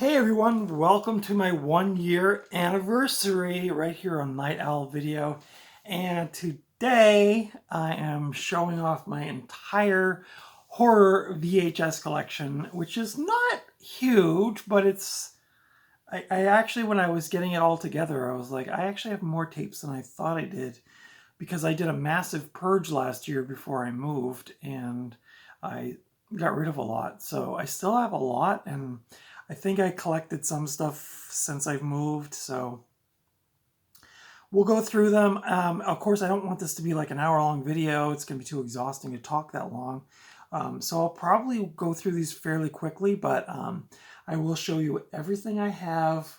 Hey everyone, welcome to my 1 year anniversary right here on Night Owl Video. And today I am showing off my entire horror VHS collection, which is not huge, but I actually, when I was getting it all together, I was like, I actually have more tapes than I thought I did because I did a massive purge last year before I moved and I got rid of a lot. So I still have a lot, and I think I collected some stuff since I've moved. So we'll go through them. Of course, I don't want this to be like an hour-long video. It's going to be too exhausting to talk that long. So I'll probably go through these fairly quickly, but I will show you everything I have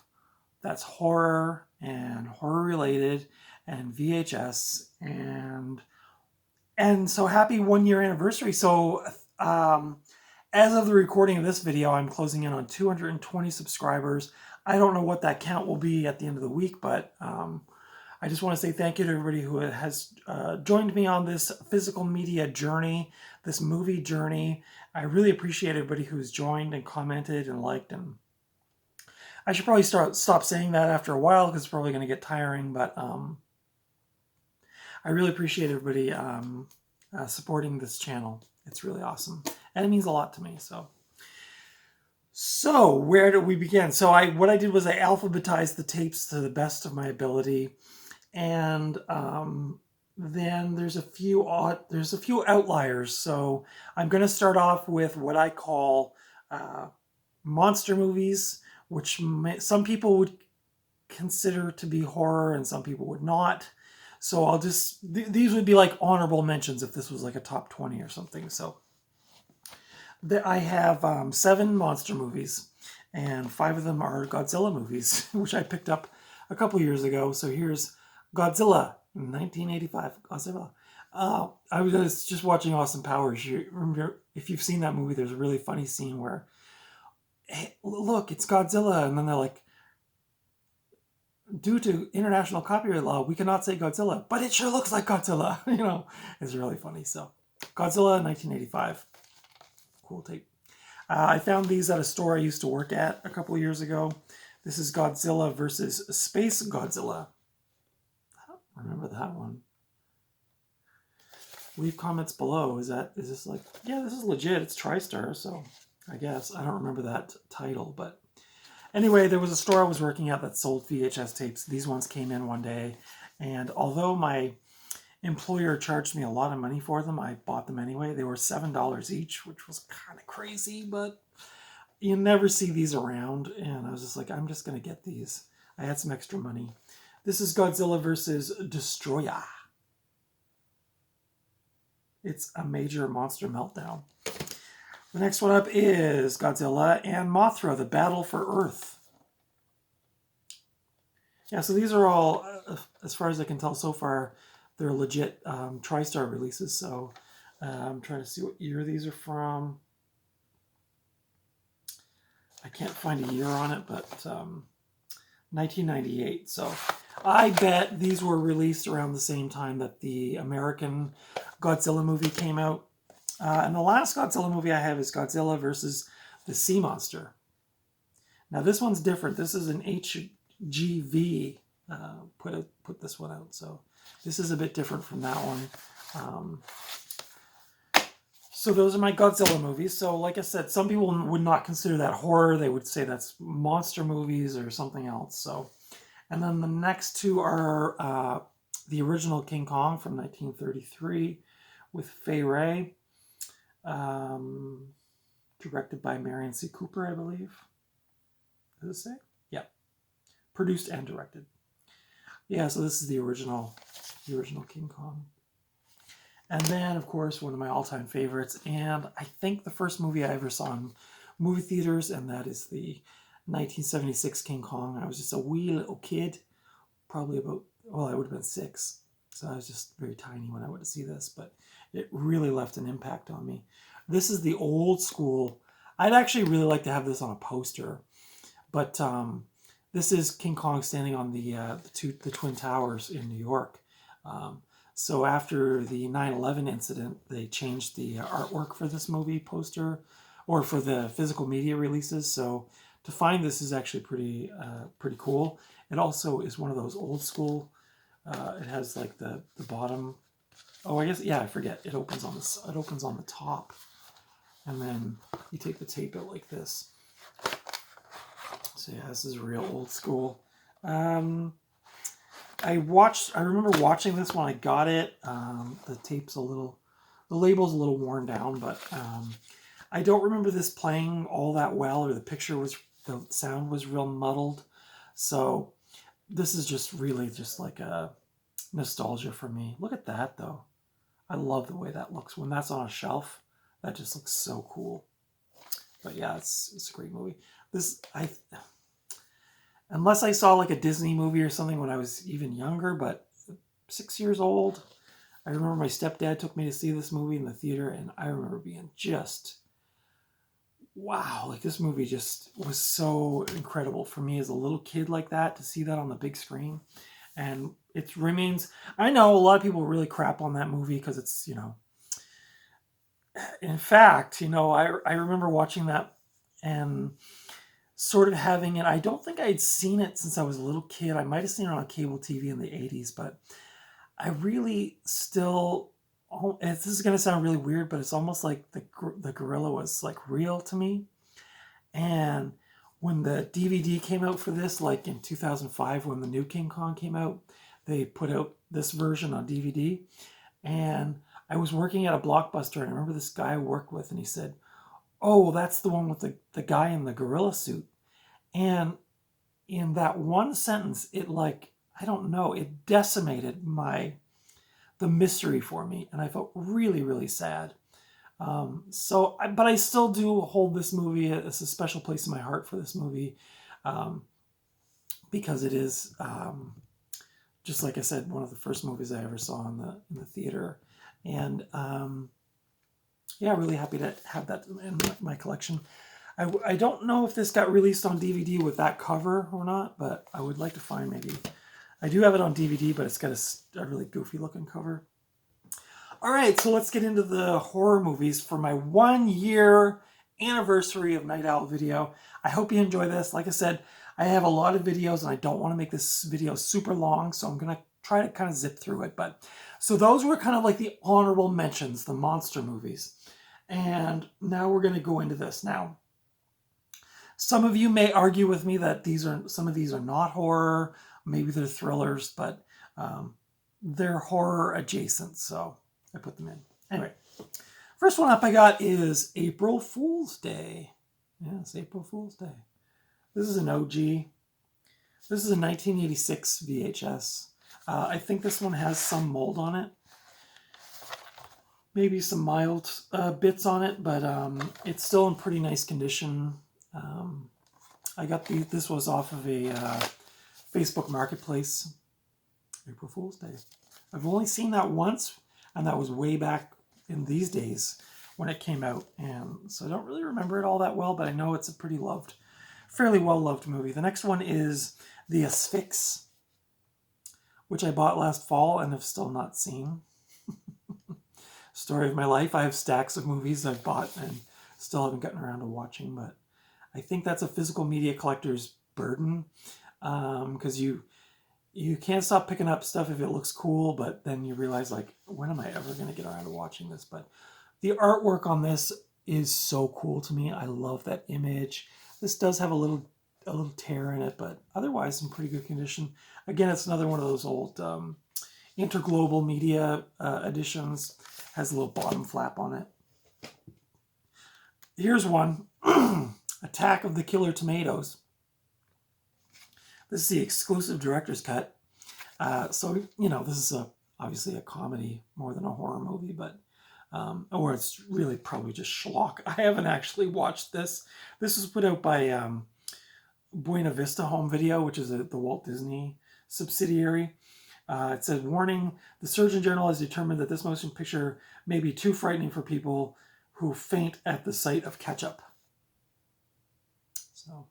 that's horror and horror related and VHS, and so happy 1 year anniversary. So as of the recording of this video, I'm closing in on 220 subscribers. I don't know what that count will be at the end of the week, but I just want to say thank you to everybody who has joined me on this physical media journey, this movie journey. I really appreciate everybody who's joined and commented and liked, and I should probably stop saying that after a while because it's probably going to get tiring, but I really appreciate everybody supporting this channel. It's really awesome, and it means a lot to me. So where do we begin? So what I did was I alphabetized the tapes to the best of my ability, and then there's a few outliers. So I'm going to start off with what I call monster movies, which some people would consider to be horror and some people would not. So I'll just, these would be like honorable mentions if this was like a top 20 or something. So I have 7 monster movies, and 5 of them are Godzilla movies, which I picked up a couple years ago. So here's Godzilla, 1985, Godzilla. I was just watching Austin Powers. You remember, if you've seen that movie, there's a really funny scene where, hey, look, it's Godzilla, and then they're like, due to international copyright law, we cannot say Godzilla, but it sure looks like Godzilla. You know, it's really funny. So, Godzilla, 1985. Cool tape. I found these at a store I used to work at a couple of years ago. This is Godzilla versus Space Godzilla. I don't remember that one. Leave comments below. Is this like, yeah, this is legit. It's TriStar, so I guess. I don't remember that title, but anyway, there was a store I was working at that sold VHS tapes. These ones came in one day, and although my employer charged me a lot of money for them, I bought them anyway. They were $7 each, which was kind of crazy, but you never see these around, and I was just like, I'm just going to get these. I had some extra money. This is Godzilla versus Destroyer. It's a major monster meltdown. The next one up is Godzilla and Mothra, the battle for Earth. Yeah, so these are all, as far as I can tell so far, they're legit TriStar releases. So I'm trying to see what year these are from. I can't find a year on it, but 1998. So I bet these were released around the same time that the American Godzilla movie came out. And the last Godzilla movie I have is Godzilla versus the Sea Monster. Now this one's different. This is an HGV put this one out. So this is a bit different from that one. So those are my Godzilla movies. So like I said, some people would not consider that horror. They would say that's monster movies or something else. So, and then the next two are the original King Kong from 1933 with Fay Wray. Directed by Marion C. Cooper, I believe. Does it say? Yeah. Produced and directed. Yeah, so this is the original King Kong. And then, of course, one of my all-time favorites, and I think the first movie I ever saw in movie theaters, and that is the 1976 King Kong. I was just a wee little kid, probably about, well, I would have been 6. So I was just very tiny when I went to see this, but it really left an impact on me. This is the old school. I'd actually really like to have this on a poster, but this is King Kong standing on the Twin Towers in New York. So after the 9/11 incident, they changed the artwork for this movie poster, or for the physical media releases. So to find this is actually pretty cool. It also is one of those old school. It has like the bottom. Oh, I guess, yeah, I forget. It opens on the top, and then you take the tape out like this. So yeah, this is real old school. I remember watching this when I got it. The label's a little worn down, but I don't remember this playing all that well, or the sound was real muddled. So this is just really just like a nostalgia for me. Look at that though. I love the way that looks when that's on a shelf. That just looks so cool. But yeah, it's a great movie. Unless I saw like a Disney movie or something when I was even younger, but 6 years old, I remember my stepdad took me to see this movie in the theater, and I remember being just, wow, like this movie just was so incredible for me as a little kid like that, to see that on the big screen. And it remains, I know a lot of people really crap on that movie because it's, in fact, I remember watching that and sort of having it. I don't think I'd seen it since I was a little kid. I might have seen it on cable TV in the 80s, but I really still, this is going to sound really weird, but it's almost like the gorilla was like real to me. And when the DVD came out for this, like in 2005, when the new King Kong came out, they put out this version on DVD. And I was working at a Blockbuster, and I remember this guy I worked with, and he said, "Oh, that's the one with the guy in the gorilla suit." And in that one sentence, it I don't know, it decimated the mystery for me, and I felt really, really sad. But I still do hold this movie as a special place in my heart for this movie, because it is, just like I said, one of the first movies I ever saw in the theater, and yeah, really happy to have that in my collection. I don't know if this got released on DVD with that cover or not, but I would like to find maybe. I do have it on DVD, but it's got a really goofy looking cover. All right, so let's get into the horror movies for my 1 year anniversary of Night Owl Video. I hope you enjoy this. Like I said, I have a lot of videos and I don't want to make this video super long, so I'm going to try to kind of zip through it. But so those were kind of like the honorable mentions, the monster movies. And now we're going to go into this. Now, some of you may argue with me that some of these are not horror, maybe they're thrillers, but they're horror adjacent, so I put them in. Anyway, first one up I got is April Fool's Day. Yes, April Fool's Day. This is an OG. This is a 1986 VHS. I think this one has some mold on it. Maybe some mild bits on it, but it's still in pretty nice condition. I got this was off of a Facebook Marketplace. April Fool's Day. I've only seen that once, and that was way back in these days when it came out, and so I don't really remember it all that well, but I know it's a fairly well-loved movie. The next one is The Asphyx, which I bought last fall and have still not seen. Story of my life. I have stacks of movies I've bought and still haven't gotten around to watching, but I think that's a physical media collector's burden, because you can't stop picking up stuff if it looks cool, but then you realize, like, when am I ever going to get around to watching this? But the artwork on this is so cool to me. I love that image. This does have a little tear in it, but otherwise in pretty good condition. Again, it's another one of those old Interglobal Media editions. Has a little bottom flap on it. Here's one. Attack of the Killer Tomatoes. This is the exclusive director's cut. So, this is obviously a comedy more than a horror movie, but or it's really probably just schlock. I haven't actually watched this. This was put out by Buena Vista Home Video, which is the Walt Disney subsidiary. It said, "Warning, the Surgeon General has determined that this motion picture may be too frightening for people who faint at the sight of ketchup." So,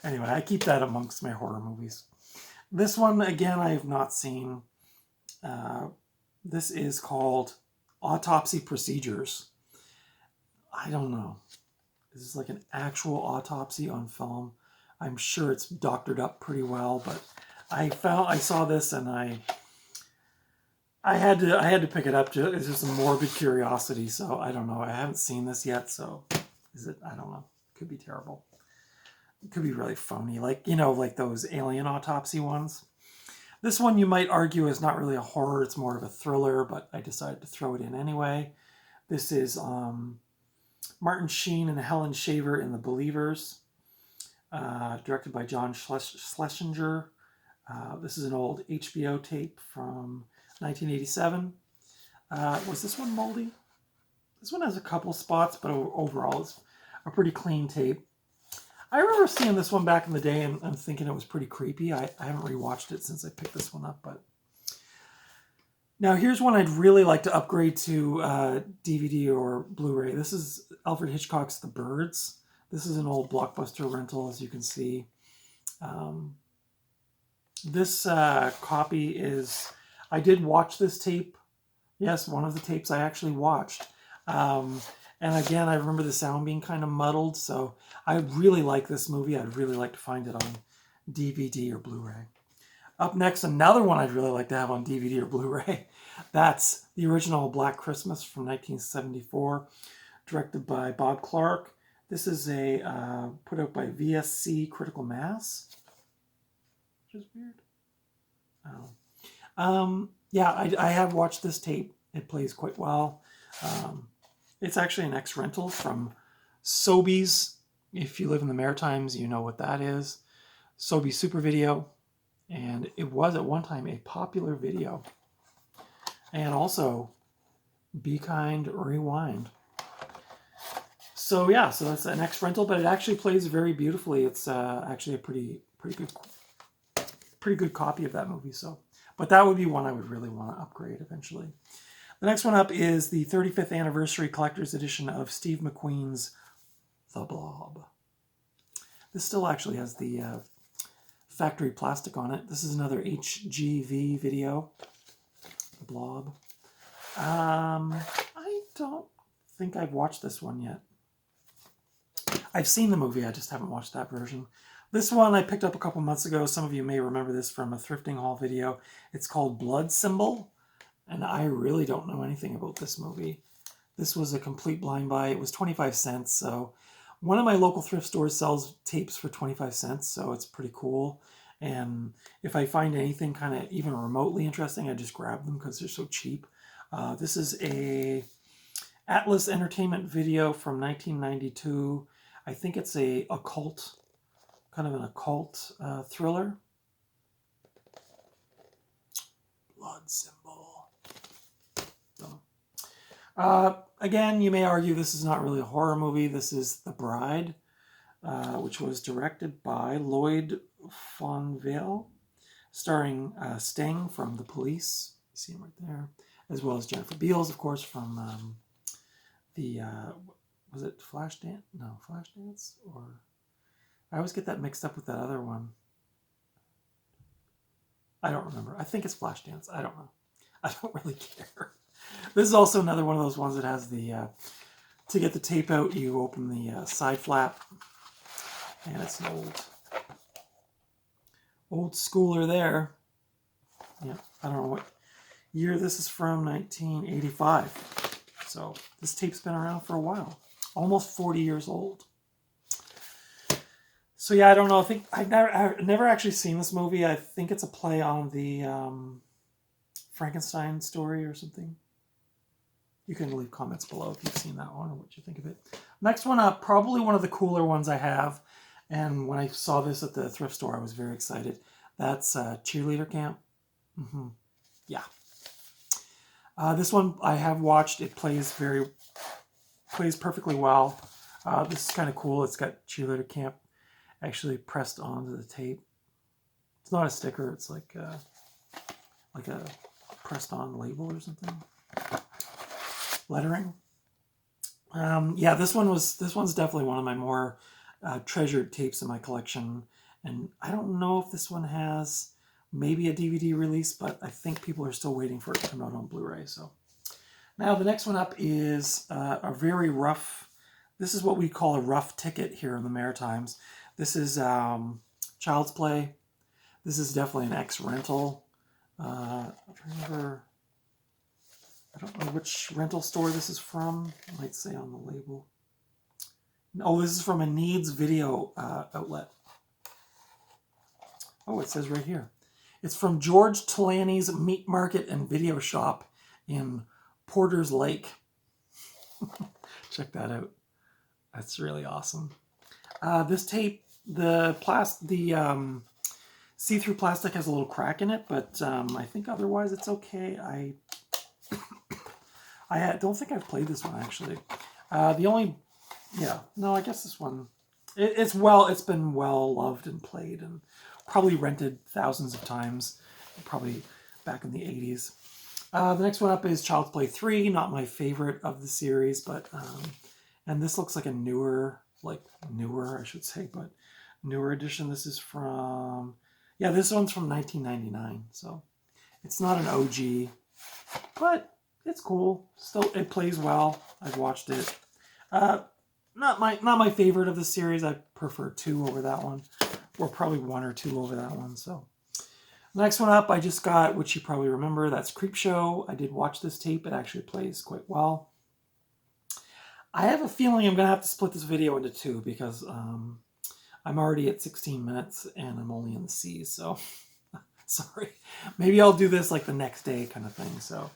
anyway, I keep that amongst my horror movies. This one, again, I have not seen. This is called Autopsy Procedures. I don't know. This is like an actual autopsy on film. I'm sure it's doctored up pretty well, but I saw this and I had to pick it up. It's just a morbid curiosity. So I don't know. I haven't seen this yet. So is it? I don't know. It could be terrible. It could be really phony, like, you know, like those alien autopsy ones. This one you might argue is not really a horror. It's more of a thriller, but I decided to throw it in anyway. This is Martin Sheen and Helen Shaver in The Believers, directed by John Schlesinger. This is an old HBO tape from 1987. Was this one moldy? This one has a couple spots, but overall it's a pretty clean tape. I remember seeing this one back in the day and thinking it was pretty creepy. I haven't rewatched it since I picked this one up, but now here's one I'd really like to upgrade to DVD or Blu-ray. This is Alfred Hitchcock's The Birds. This is an old Blockbuster rental, as you can see. This copy is, I did watch this tape. Yes, one of the tapes I actually watched. And again, I remember the sound being kind of muddled, so I really like this movie. I'd really like to find it on DVD or Blu-ray. Up next, another one I'd really like to have on DVD or Blu-ray. That's the original Black Christmas from 1974, directed by Bob Clark. This is a put out by VSC Critical Mass, which is weird. Yeah, I have watched this tape. It plays quite well. It's actually an ex-rental from Sobeys. If you live in the Maritimes, you know what that is. Sobeys Super Video. And it was at one time a popular video. And also Be Kind Rewind. So yeah, so that's an ex-rental, but it actually plays very beautifully. It's actually a pretty good copy of that movie. So, but that would be one I would really want to upgrade eventually. The next one up is the 35th anniversary collector's edition of Steve McQueen's The Blob. This still actually has the factory plastic on it. This is another HGV video. The Blob. I don't think I've watched this one yet. I've seen the movie, I just haven't watched that version. This one I picked up a couple months ago. Some of you may remember this from a thrifting haul video. It's called Blood Symbol. And I really don't know anything about this movie. This was a complete blind buy. It was 25 cents. So one of my local thrift stores sells tapes for 25 cents. So it's pretty cool. And if I find anything kind of even remotely interesting, I just grab them because they're so cheap. This is a Atlas Entertainment video from 1992. I think it's a occult, kind of an occult thriller. Blood Symbol. Again, you may argue this is not really a horror movie. This is The Bride, which was directed by Lloyd Fonville, starring Sting from The Police. You see him right there. As well as Jennifer Beals, of course, from was it Flashdance? No, Flashdance? Or I always get that mixed up with that other one. I don't remember. I think it's Flashdance. I don't know. I don't really care. This is also another one of those ones that has the, to get the tape out, you open the side flap. And it's an old schooler there. Yeah, I don't know what year this is from, 1985. So this tape's been around for a while. Almost 40 years old. So yeah, I don't know. I think I've never actually seen this movie. I think it's a play on the Frankenstein story or something. You can leave comments below if you've seen that one or what you think of it. Next one up, probably one of the cooler ones I have. And when I saw this at the thrift store, I was very excited. That's Cheerleader Camp. Yeah. This one I have watched. It plays perfectly well. This is kind of cool. It's got Cheerleader Camp actually pressed onto the tape. It's not a sticker. It's like a pressed on label or something. Lettering. Yeah, this one's definitely one of my more treasured tapes in my collection. And I don't know if this one has maybe a DVD release, but I think people are still waiting for it to come out on Blu-ray. So now the next one up is a very rough This is what we call a rough ticket here in the Maritimes. This is Child's Play. This is definitely an ex-rental. I'm trying to remember. I don't know which rental store this is from. It might say on the label. Oh, this is from a Needs video outlet. Oh, it says right here. It's from George Talani's Meat Market and Video Shop in Porter's Lake. Check that out. That's really awesome. This tape, the see-through plastic has a little crack in it, but I think otherwise it's okay. I don't think I've played this one actually. I guess this one, it's been well loved and played and probably rented thousands of times, probably back in the 80s. The next one up is Child's Play 3, not my favorite of the series, but, and this looks like a newer I should say, but newer edition. This is from, yeah, this one's from 1999, so it's not an OG, but it's cool. Still, it plays well. I've watched it. Not my favorite of the series. I prefer 2 over that one, or probably 1 or 2 over that one. So the next one up, I just got, which you probably remember, that's Creepshow. I did watch this tape. It actually plays quite well. I have a feeling I'm gonna have to split this video into 2 because I'm already at 16 minutes and I'm only in the C. So sorry. Maybe I'll do this like the next day kind of thing. So.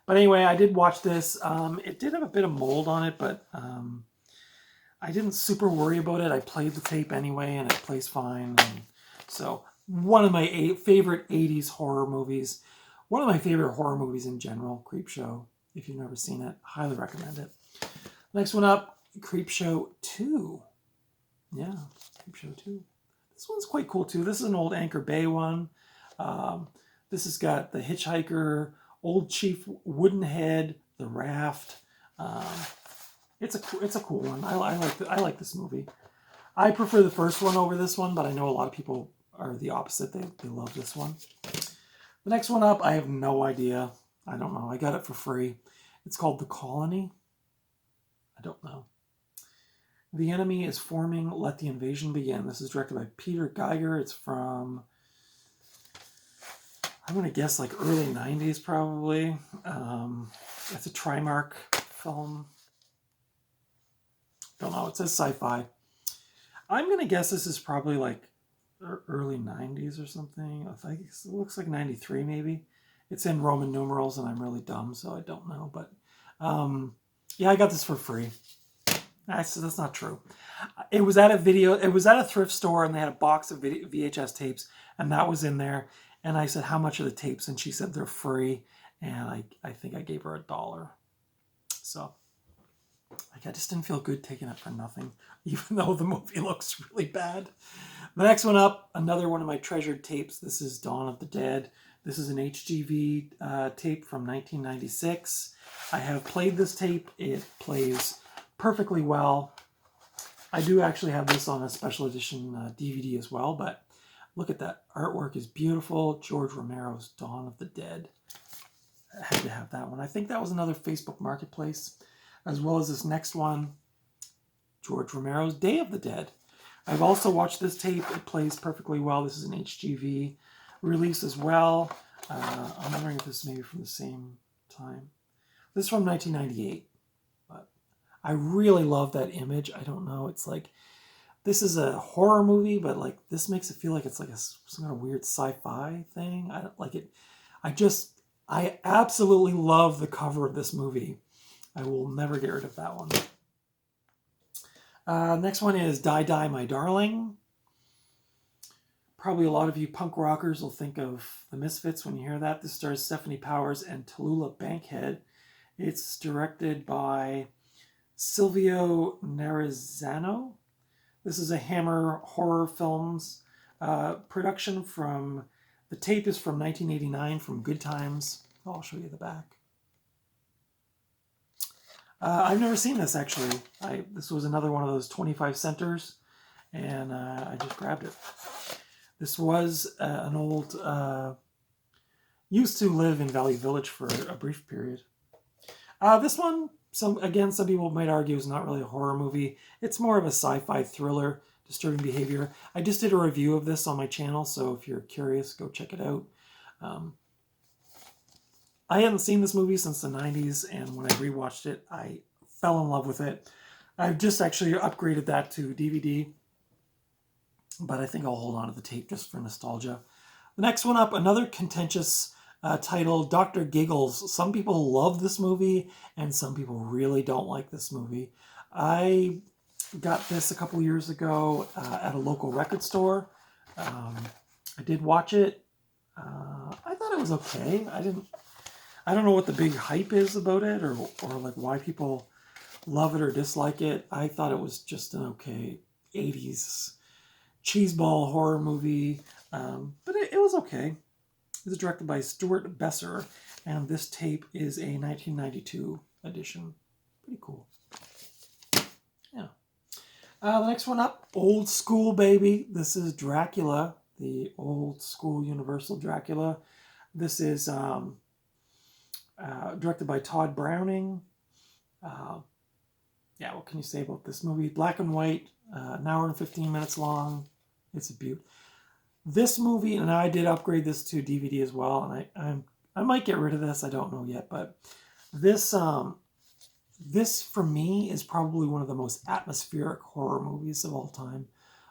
But anyway, I did watch this. It did have a bit of mold on it, but I didn't super worry about it. I played the tape anyway, and it plays fine. And so one of my favorite 80s horror movies. One of my favorite horror movies in general, Creepshow. If you've never seen it, highly recommend it. Next one up, Creepshow 2. Yeah, Creepshow 2. This one's quite cool too. This is an old Anchor Bay one. This has got the hitchhiker, Old Chief Woodenhead, the raft. It's a cool one. I like this movie. I prefer the first one over this one, but I know a lot of people are the opposite. They love this one. The next one up, I have no idea. I don't know. I got it for free. It's called The Colony. I don't know. The enemy is forming. Let the invasion begin. This is directed by Peter Geiger. It's from, I'm going to guess like early 90s probably. It's a Trimark film. Don't know. It says sci-fi. I'm going to guess this is probably like early 90s or something. I think it looks like 93 maybe. It's in Roman numerals and I'm really dumb, so I don't know. But yeah, I got this for free. Actually, that's not true. It was at a thrift store and they had a box of VHS tapes and that was in there. And I said, how much are the tapes? And she said they're free. And I think I gave her $1. So like, I just didn't feel good taking it for nothing, even though the movie looks really bad. The next one up, another one of my treasured tapes. This is Dawn of the Dead. This is an HGV tape from 1996. I have played this tape. It plays perfectly well. I do actually have this on a special edition DVD as well, but look at that. Artwork is beautiful. George Romero's Dawn of the Dead. I had to have that one. I think that was another Facebook Marketplace, as well as this next one, George Romero's Day of the Dead. I've also watched this tape. It plays perfectly well. This is an HGV release as well. I'm wondering if this is maybe from the same time. This is from 1998. But I really love that image. I don't know. It's like, this is a horror movie, but like this makes it feel like it's like some kind of weird sci-fi thing. I don't like it. I absolutely love the cover of this movie. I will never get rid of that one. Next one is Die Die My Darling. Probably a lot of you punk rockers will think of The Misfits when you hear that. This stars Stephanie Powers and Tallulah Bankhead. It's directed by Silvio Narizzano. This is a Hammer Horror Films production from, the tape is from 1989 from Good Times. Oh, I'll show you the back. I've never seen this actually. This was another one of those 25 centers and I just grabbed it. This was an old, used to live in Valley Village for a brief period. This one, some people might argue is not really a horror movie. It's more of a sci-fi thriller, disturbing behavior. I just did a review of this on my channel, so if you're curious, go check it out. I hadn't seen this movie since the 90s, and when I rewatched it, I fell in love with it. I've just actually upgraded that to DVD, but I think I'll hold on to the tape just for nostalgia. The next one up, another contentious title, Dr. Giggles. Some people love this movie, and some people really don't like this movie. I got this a couple years ago at a local record store. I did watch it. I thought it was okay. I don't know what the big hype is about it, or like why people love it or dislike it. I thought it was just an okay 80s cheeseball horror movie, but it was okay. It was directed by Stuart Besser, and this tape is a 1992 edition. Pretty cool. Yeah. The next one up, Old School Baby. This is Dracula, the old school Universal Dracula. This is directed by Todd Browning. Yeah, what can you say about this movie? Black and white, an hour and 15 minutes long. It's a beaut. This movie, and I did upgrade this to DVD as well, and I might get rid of this. I don't know yet, but this this for me is probably one of the most atmospheric horror movies of all time,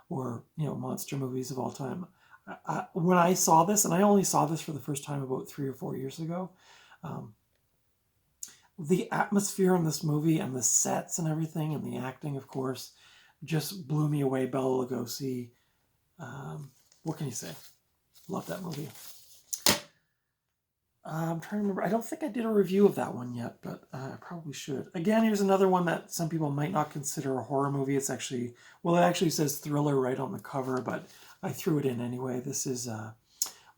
or monster movies of all time. When I saw this, and I only saw this for the first time about 3 or 4 years ago, the atmosphere in this movie and the sets and everything and the acting, of course, just blew me away. Bela Lugosi. What can you say? Love that movie. I'm trying to remember. I don't think I did a review of that one yet, but I probably should. Again, here's another one that some people might not consider a horror movie. It's actually, well, it actually says thriller right on the cover, but I threw it in anyway. This is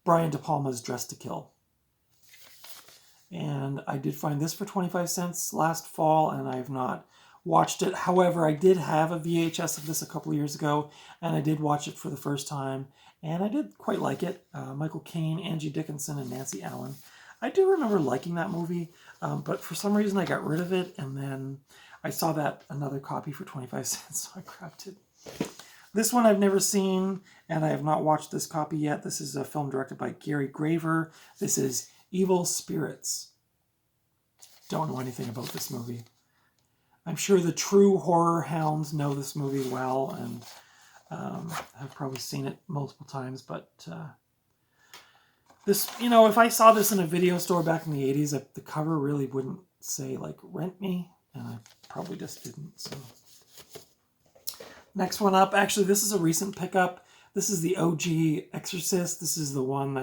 Brian De Palma's Dressed to Kill. And I did find this for 25 cents last fall, and I have not watched it. However, I did have a VHS of this a couple of years ago, and I did watch it for the first time, and I did quite like it. Michael Caine, Angie Dickinson, and Nancy Allen. I do remember liking that movie, but for some reason I got rid of it, and then I saw that another copy for 25 cents, so I grabbed it. This one I've never seen, and I have not watched this copy yet. This is a film directed by Gary Graver. This is Evil Spirits. Don't know anything about this movie. I'm sure the true horror hounds know this movie well, and have probably seen it multiple times, but this, if I saw this in a video store back in the 80s, the cover really wouldn't say, like, rent me, and I probably just didn't, so. Next one up, actually, this is a recent pickup. This is the OG Exorcist. This is the one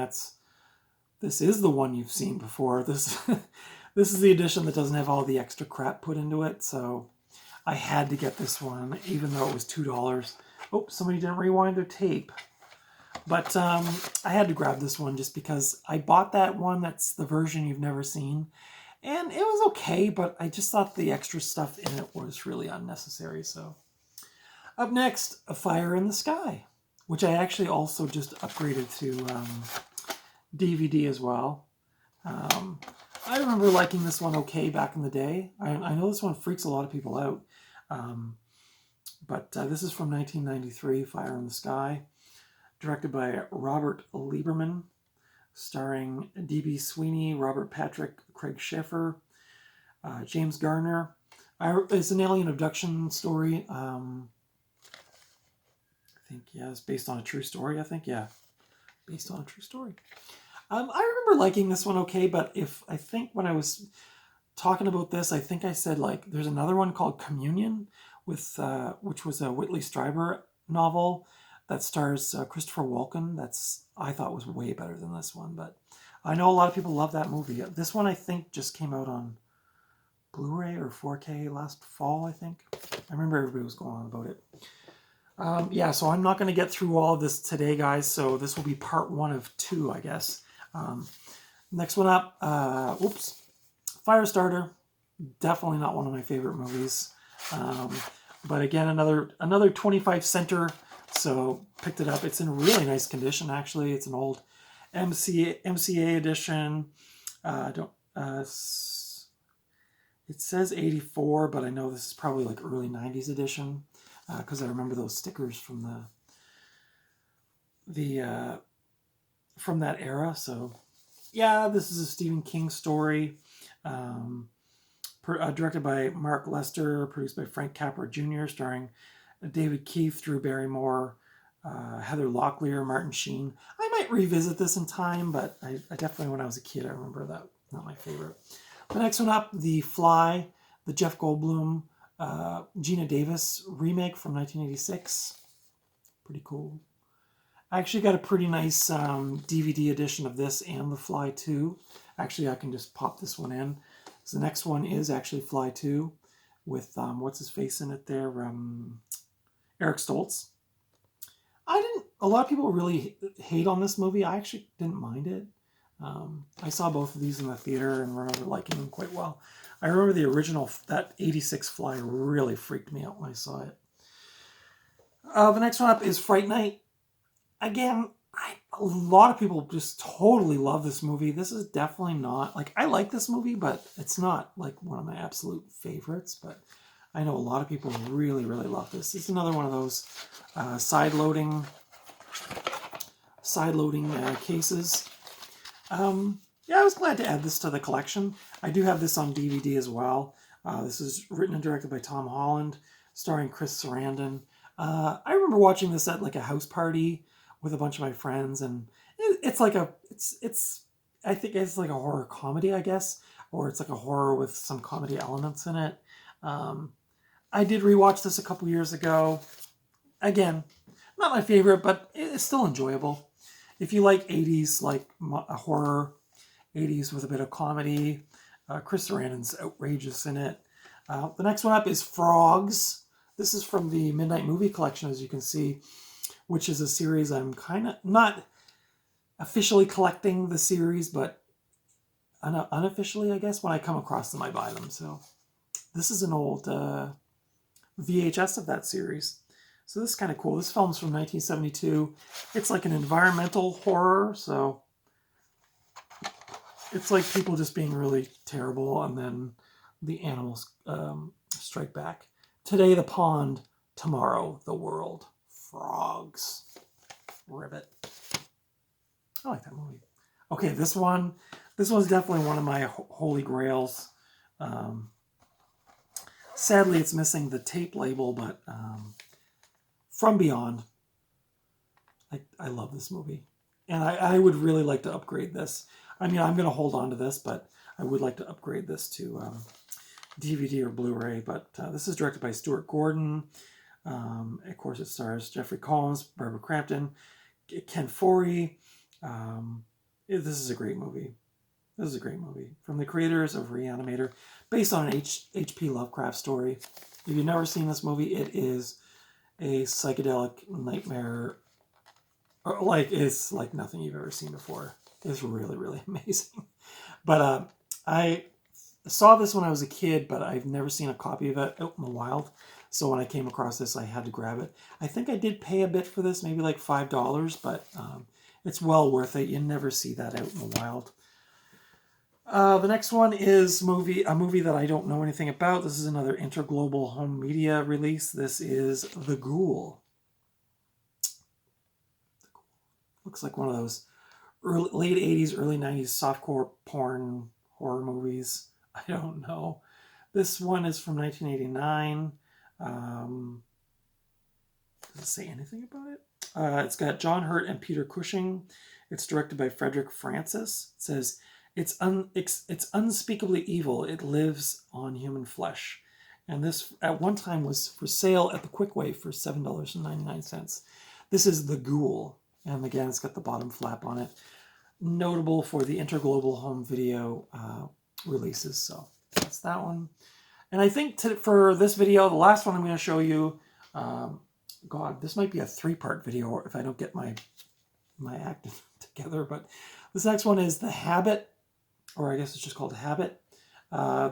you've seen before. This is the edition that doesn't have all the extra crap put into it, so I had to get this one, even though it was $2. Oh, somebody didn't rewind their tape. But I had to grab this one just because I bought that one that's the version you've never seen. And it was okay, but I just thought the extra stuff in it was really unnecessary. So, up next, A Fire in the Sky, which I actually also just upgraded to DVD as well. I remember liking this one okay back in the day. I know this one freaks a lot of people out. But this is from 1993, Fire in the Sky, directed by Robert Lieberman, starring D.B. Sweeney, Robert Patrick, Craig Sheffer, James Garner. It's an alien abduction story. I think, yeah, it's based on a true story, I think. Yeah, based on a true story. I remember liking this one okay, but I think when I was talking about this, I think I said, like, there's another one called Communion, with which was a Whitley Strieber novel that stars Christopher Walken. I thought was way better than this one, but I know a lot of people love that movie. This one I think just came out on Blu-ray or 4K last fall, I think. I remember everybody was going on about it. Yeah, so I'm not going to get through all of this today, guys, so this will be part 1 of 2, I guess. Next one up, Firestarter. Definitely not one of my favorite movies. But again, another 25 center, so picked it up. It's in really nice condition, actually. It's an old MCA edition. It says 84, but I know this is probably like early 90s edition because I remember those stickers from from that era. So yeah, this is a Stephen King story. Directed by Mark Lester, produced by Frank Capra Jr., starring David Keith, Drew Barrymore, Heather Locklear, Martin Sheen. I might revisit this in time, but I definitely, when I was a kid, I remember that. Not my favorite. The next one up, The Fly, the Jeff Goldblum, Gina Davis remake from 1986. Pretty cool. I actually got a pretty nice DVD edition of this and The Fly 2. Actually, I can just pop this one in. So the next one is actually Fly 2 with, what's his face in it there? Eric Stoltz. A lot of people really hate on this movie. I actually didn't mind it. I saw both of these in the theater and remember liking them quite well. I remember the original, that 86 Fly really freaked me out when I saw it. The next one up is Fright Night. Again, a lot of people just totally love this movie. This is definitely not, like, I like this movie, but it's not like one of my absolute favorites. But I know a lot of people really, really love this. It's another one of those side-loading cases. Yeah, I was glad to add this to the collection. I do have this on DVD as well. This is written and directed by Tom Holland, starring Chris Sarandon. I remember watching this at like a house party with a bunch of my friends, and it's like I think it's like a horror comedy, I guess, or it's like a horror with some comedy elements in it. I did rewatch this a couple years ago. Again, not my favorite, but it's still enjoyable. If you like 80s, like a horror, 80s with a bit of comedy, Chris Sarandon's outrageous in it. The next one up is Frogs. This is from the Midnight Movie Collection, as you can see, which is a series I'm kind of not officially collecting the series, but unofficially, I guess. When I come across them, I buy them. So this is an old VHS of that series. So this is kind of cool. This film's from 1972. It's like an environmental horror, so it's like people just being really terrible, and then the animals strike back. Today the pond, tomorrow the world. Frogs. Ribbit. I like that movie. Okay, this one's definitely one of my holy grails. Sadly, it's missing the tape label, but From Beyond. I love this movie. And I would really like to upgrade this. I mean, I'm going to hold on to this, but I would like to upgrade this to DVD or Blu-ray. But this is directed by Stuart Gordon. Of course, it stars Jeffrey Combs, Barbara Crampton, Ken Foree. This is a great movie. This is a great movie. From the creators of Reanimator, based on an H.P. Lovecraft story. If you've never seen this movie, it is a psychedelic nightmare. It's like nothing you've ever seen before. It's really, really amazing. But I saw this when I was a kid, but I've never seen a copy of it out in the wild. So when I came across this, I had to grab it. I think I did pay a bit for this, maybe like $5, but it's well worth it. You never see that out in the wild. The next one is a movie that I don't know anything about. This is another Interglobal Home Media release. This is The Ghoul. Looks like one of those late 80s, early 90s softcore porn horror movies. I don't know. This one is from 1989. Does it say anything about it? It's got John Hurt and Peter Cushing. It's directed by Frederick Francis. It says, it's unspeakably evil. It lives on human flesh. And this, at one time, was for sale at the Quick Way for $7.99. This is The Ghoul. And again, it's got the bottom flap on it. Notable for the Interglobal Home Video releases. So that's that one. And I think for this video, the last one I'm going to show you, God, this might be a 3-part video if I don't get my act together. But this next one is The Habit, or I guess it's just called Habit.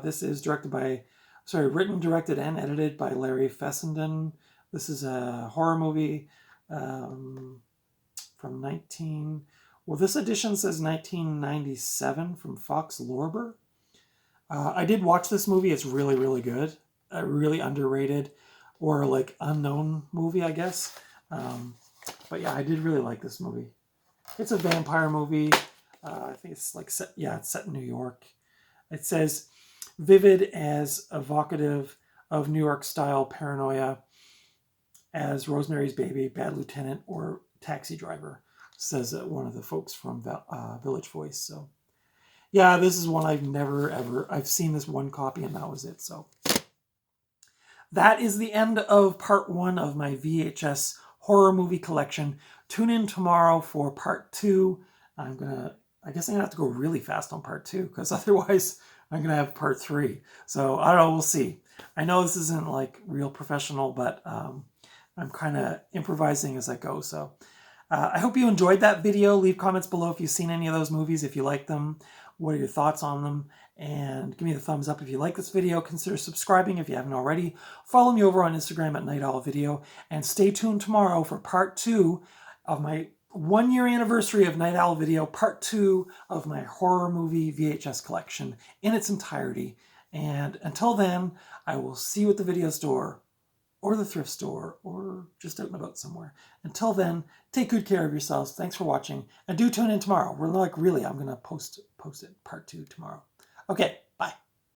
This is written, directed, and edited by Larry Fessenden. This is a horror movie from this edition says 1997 from Fox Lorber. I did watch this movie. It's really, really good. A really underrated or like unknown movie, I guess. But yeah, I did really like this movie. It's a vampire movie. I think it's like set, yeah, it's set in New York. It says vivid as evocative of New York style paranoia as Rosemary's Baby, Bad Lieutenant, or Taxi Driver, says one of the folks from Village Voice. So yeah, this is one I've seen this one copy and that was it. So that is the end of part 1 of my VHS horror movie collection. Tune in tomorrow for part 2. I guess I'm gonna have to go really fast on part 2 because otherwise I'm gonna have part 3. So I don't know, we'll see. I know this isn't like real professional, but I'm kind of improvising as I go. So I hope you enjoyed that video. Leave comments below if you've seen any of those movies, if you like them. What are your thoughts on them? And give me the thumbs up if you like this video. Consider subscribing if you haven't already. Follow me over on Instagram at Night Owl Video. And stay tuned tomorrow for part 2 of my 1-year anniversary of Night Owl Video, part 2 of my horror movie VHS collection in its entirety. And until then, I will see you at the video store or the thrift store, or just out and about somewhere. Until then, take good care of yourselves. Thanks for watching, and do tune in tomorrow. We're like, really, I'm gonna post it part 2 tomorrow. Okay,